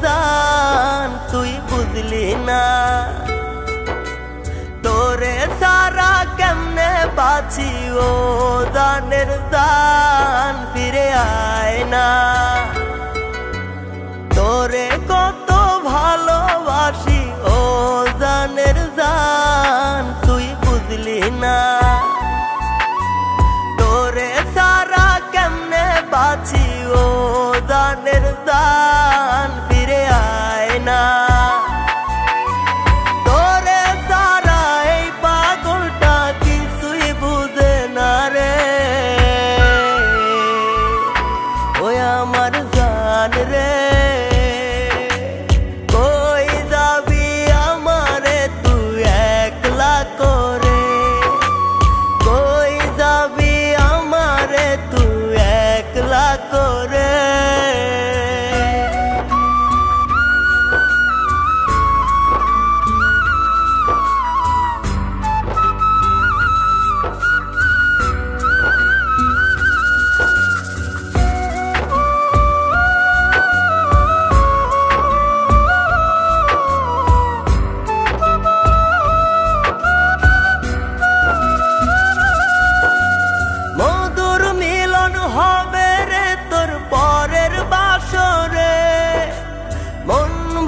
জান তুই বুঝলি না, তোরে সারা কেমনে বাঁচি ও জানের জান ফিরে আয় না। তোরে কত ভালোবাসি ও জানের জান তুই বুঝলি না, তোরে সারা কেমনে বাঁচি ও জানের জান ফিরে আয় না। তোরে সারা এই পাগলটা কিছুই বুঝে না রে, ওই আমার জান রে। কই যাবি আমারে তুই একলা করে, কই যাবি আমারে তুই একলা করে।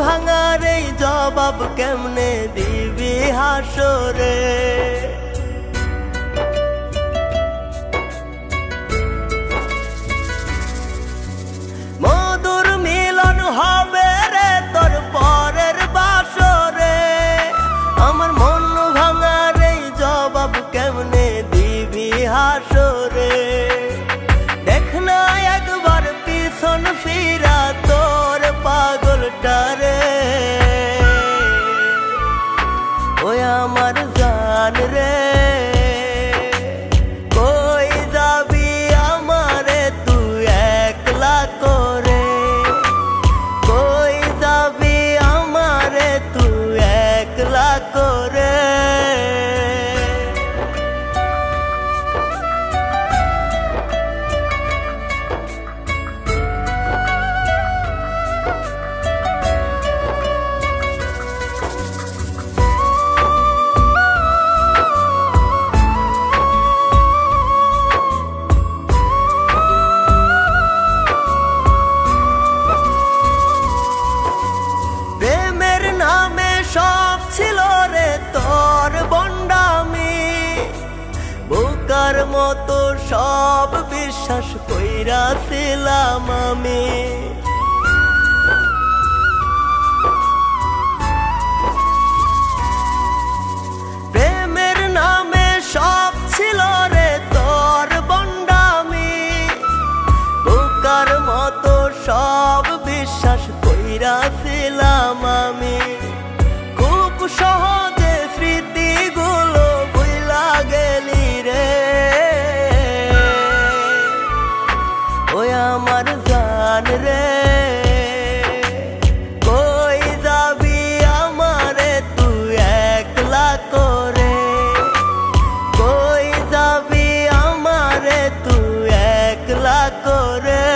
ভাঙার এই জবাব কেমনে দিবি হাসরে, মধুর মিলন হবে রে তোর পরের বাসরে। আমার মন ভাঙার এই জবাব কেমনে দিবি হাসরে। দেখ না একবার পিছন ফিরা তোর পাগলটারে, ওই আমার জান রে। কই যাবি আমারে তুই একলা করে, কই যাবি আমারে তুই একলা করে। সব ছিল রে তোর বন্ডামি, বোকার মতো সব বিশ্বাস কইরাছিলাম আমি। প্রেমের নামে সব ছিল রে তোর বন্ডামি, বোকার মতো সব বিশ্বাস কইরাছিলাম আমি। সহজে স্মৃতিগুলো ভুলা গেলি রে, ওই আমার জান রে। কই যাবি আমারে তুই একলা করে, কই যাবি আমারে তুই একলা করে।